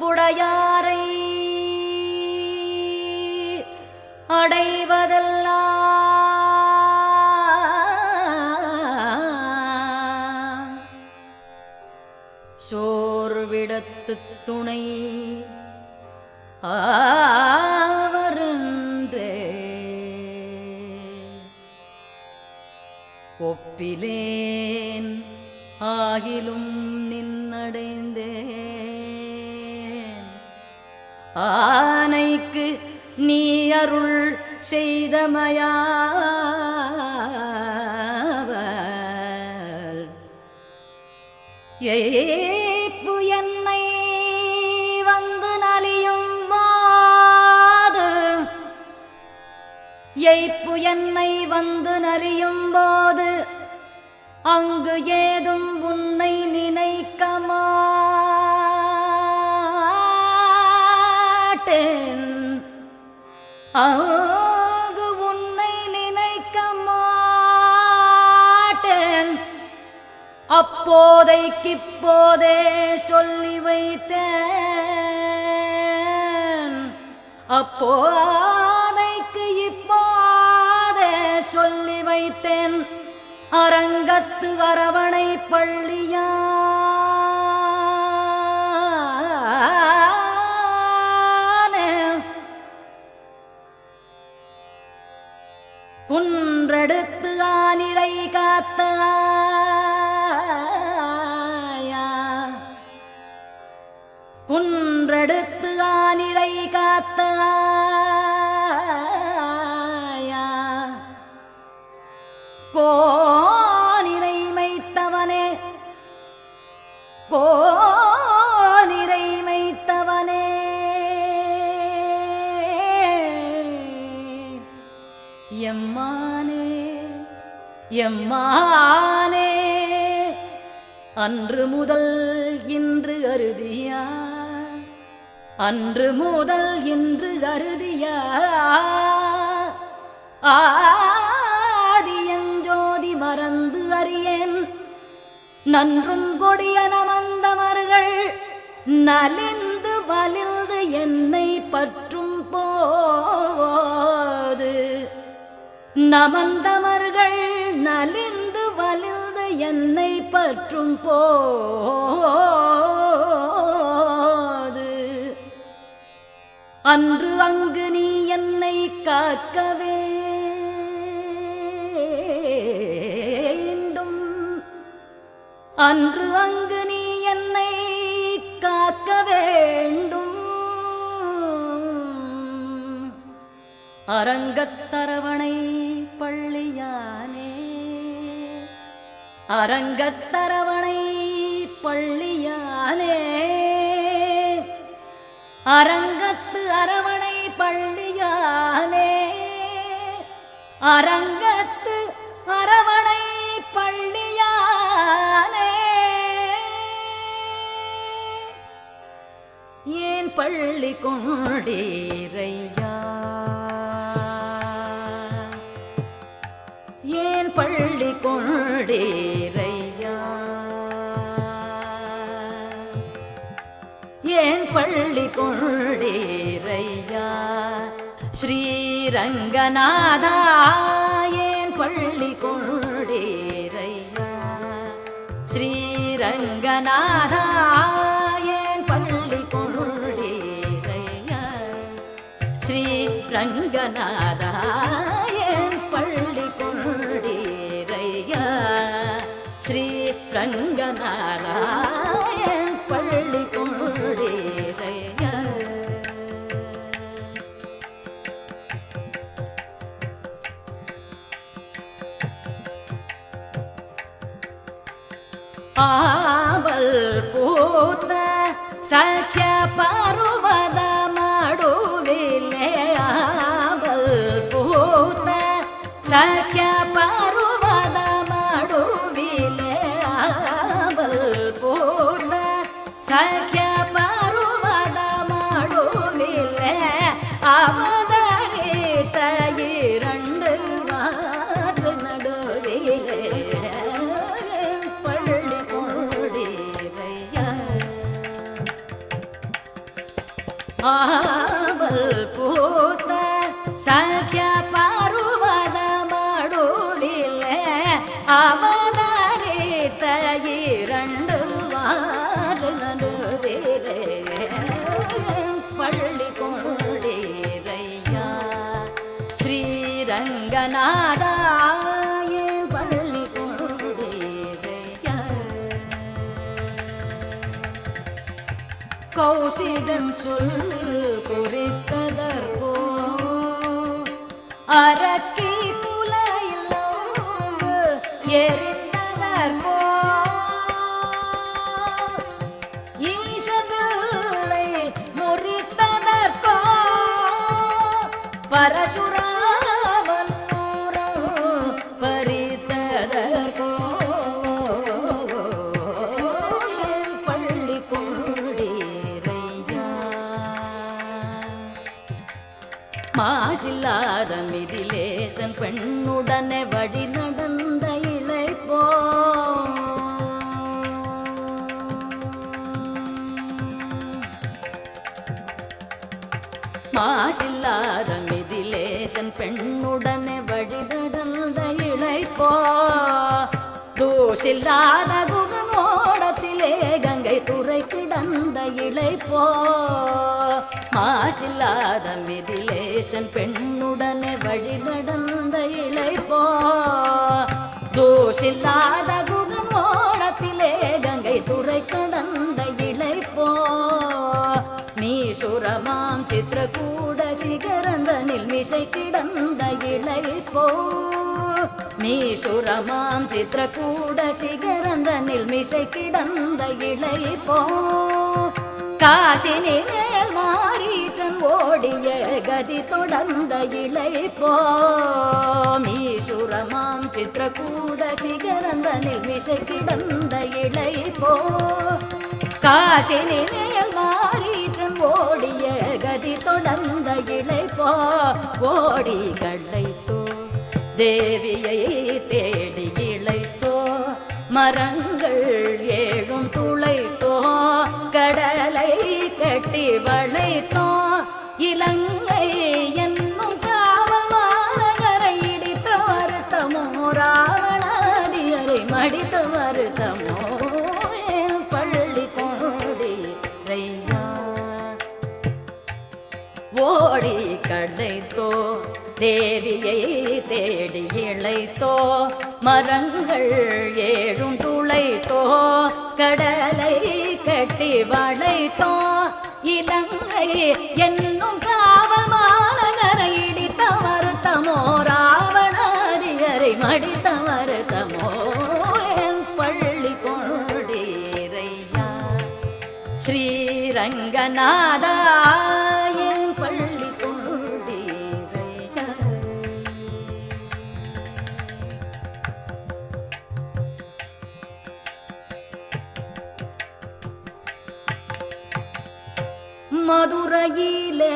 அப்புடையாரை அடைவதெல்லாம் சோர்விடத்து துணை ஆவரென்றே ஒப்பிலேன் ஆகிலும் நின்னடைந்தேன் ஆனைக்கு நீ அருள் செய்தமையாவல் ஏய்ப்பு என்னை வந்து நலியும் போது ஏய்ப்பு என்னை வந்து நலியும் போது அங்கு ஏதும் உன்னை நினைக்க மாட்டேன் அங்கு உன்னை நினைக்க மாட்டேன் அப்போதைக்கிப்போதே சொல்லி வைத்தேன் அப்போதைக்கு இப்போதே சொல்லி வைத்தேன் அரங்கத்து அரவணை பள்ளியானே குன்றெடுத்து ஆனிரை காத்த குன்றெடுத்து ஆனிரை காத்த கோனிரை மைத்தவனே கோனிரை மைத்தவனே எம்மானே எம்மானே அன்று முதல் இன்று அறுதியா அன்று முதல் இன்று அறுதியா ஆதியஞ்சோதி மறந்து அறியேன் நன்றும் கொடிய நமந்தவர்கள் நலிந்து வலிந்து என்னை பற்றும் போது நமந்தவர்கள் நலிந்து வலிந்து என்னை பற்றும் போது அன்று அங்கு நீ என்னை காக்கவே அன்று அங்கு நீ என்னை காக்க வேண்டும் அரங்கத்தரவணை பள்ளியானே அரங்கத்தரவணை பள்ளியானே அரங்கத்து அரவணை பள்ளியானே அரங்கத்து அரவணை பள்ளியானே ஏன் பள்ளி கொண்டீரையா ஏன் பள்ளி கொண்டீரையா ஏன் பள்ளி கொண்டீரையா ஸ்ரீரங்கநாதா ஏன் பள்ளி கொண்டீரையா ஸ்ரீரங்கநாதா ஏன் பள்ளி கொண்டீரையா ஸ்ரீரங்கநாதா ஏன் பள்ளி கொண்டீரையா ஸ்ரீரங்கநாதா ஏன் பள்ளி கொண்டீரையா ஆவல் பூத்த சಖ್ಯ பருவத மடுவிலே ஆவல் பூத்த சಖ್ಯ பருவத மடுவிலே ஆவல் பூத்த சಖ್ಯ பருவத மடுவிலே அவதரித்த இரண்டு வாறு நடுவிலே அவதாரித்த இரண்டு வாறு நடுவேரே பள்ளி கொண்டீரையா ஸ்ரீரங்கநாதா பள்ளி கொண்டீரையா கௌசிகன் சொல் குறித்ததற்கோ அரக்கி குலையில் எரிந்ததற்கோ ஈசபிள்ளை முறித்ததற்கோ பரசுராமன் பறித்ததற்கோ பள்ளி கொண்டீரையா மாசில்லாத மிதிலேசன் பெண்ணுடனே வழி நடந்த இளைப்போ மாசில்லாத மிதிலேசன் பெண்ணுடனே வழி நடந்த இளைப்போ தூசில்லாத குகனோடத்திலே கங்கை துறை கிடந்த இளைப்போ மாசில்லாத மிதிலேசன் பெண்ணுடனே வழி நடந்த இளைப்போ தூசில்லாத குகனோடத்திலே கங்கை துறை கடந்த இளைப்போ மீசுரமாம் சித்திரகூட சிகரந்தனில் மிசை கிடந்த இளைப்போ மீசுரமாம் சித்திரகூட சிகரந்தனில் மிசை கிடந்த இளைப்போ காசினி மேல் மாரீச்சன் ஓடிய கதி தொடர்ந்த இளைப்போ மீசுரமாம் சித்திரகூட சிகரந்தனில் மிசை கிடந்த இளைப்போ காசினி மேல் மாரீச்சன் ஓடிய கதி தொடர்ந்த இளைப்போ ஓடி களைத்தோ தேவியை தேடி இளைத்தோ மரங்கள் ஏழும் துளைத்தோ கடலை கட்டி வளைத்தோ இலங்கை என்னும் காவல் மாநகரை இடித்த வருத்தமோ ராவணாதியரை மடித்த வருத்தமோ பள்ளி கொண்டீரையா ஓடி களைத்தோ தேவியை தேடி இளைத்தோ மரங்கள் ஏழும் துளைத்தோ கடலை கட்டி வளைத்தோ இலங்கை என்னும் காவல் மாநகரை இடித்த வருத்தமோ ராவணாதியரை மடித்த வருத்தமோ பள்ளி கொண்டீரையா ஸ்ரீரங்கநாதா பள்ளி கொண்டீரையா மதுரையிலே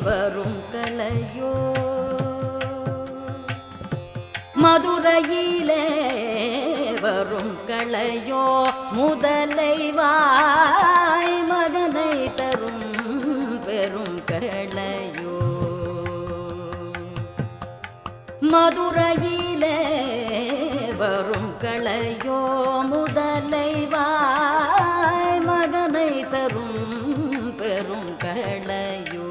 வரும் கலையோ மதுரையிலே வரும் கலையோ முதலை வாய் மகனை தரும் பெரும் கலையோ மதுரையிலே வரும் கலையோ முதலை வாய் மகனை தரும் பெரும் களையோ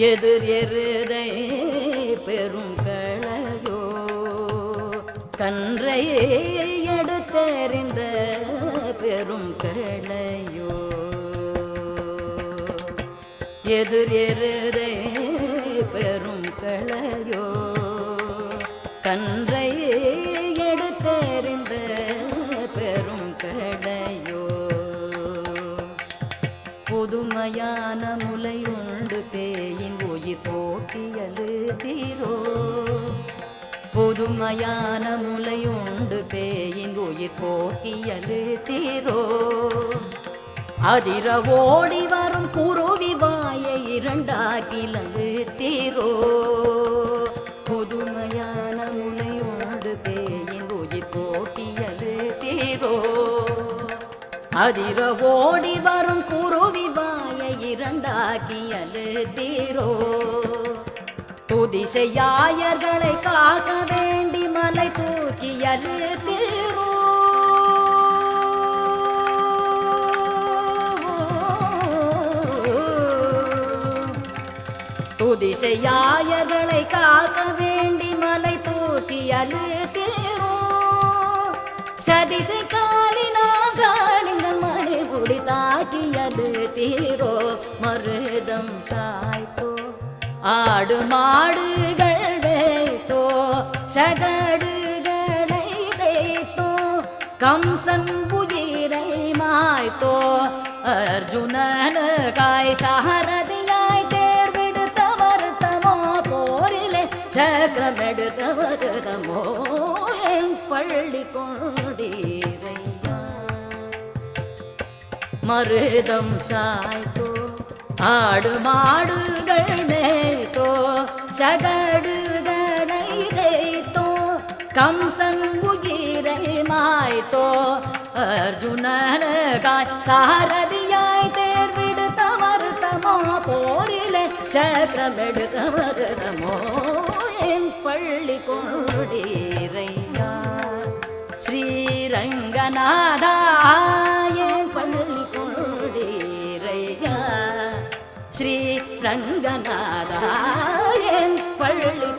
எதிர் எருதை பெரும் களையோ கன்றை எடுத்தெறிந்த பெரும் களையோ எதிர் எருதை பெரும் களையோ கன்றை எடுத்தெறிந்த பெரும் களையோ புதுமையான முலை உண்டு பேயின் உயிர் போக்கியலு தீரோ புதுமையான முலை உண்டு பேயின் உயிர் போக்கியலு தீரோ அதிர ஓடி வரும் குருவி வாயை இரண்டாக்கிலது தீரோ புதுமையான முலை உண்டு பேயின் உயிர் போக்கியலு தீரோ அதிர ஓடி வரும் குருவி வாயை இரண்டாக்கியலு தீரோ துதிசையாயர்களை காக்க வேண்டி மலை தூக்கியது தீரோ துதிசையாயர்களை காக்க வேண்டி மலை தூக்கியது தீரோ சதிசை காலினாங்கள் மணிபுடி தாக்கியது தீரோ மருதம் சாய்த்தோ ஆடு மாடுகள் வைத்தோ சகடுகளை வைத்தோ கம்சன் உயிரை மாய்த்தோ அர்ஜுனனுக்காய் சாரதியாய் தேர்வெடுத்த வருத்தமோ போரிலே சக்கரமெடுத்த வருத்தமோ என் பள்ளி கொண்டீரையா மருதம் சாய்த்தோ ஆடு மாடுகள் மேய்த்தோ சகடுகளை தேய்த்தோ கம்சன் உயிரை மாய்த்தோ அர்ஜுனனுக்காய் சாரதியாய் தேர்வெடுத்த வருத்தமோ போரிலே சக்கரமெடுத்த வருத்தமோ என் பள்ளி கொண்டீரையா ஸ்ரீரங்கநாதா என் பள்ளி கொண்டீரையா ஸ்ரீரங்கநாதா என் பள்ளி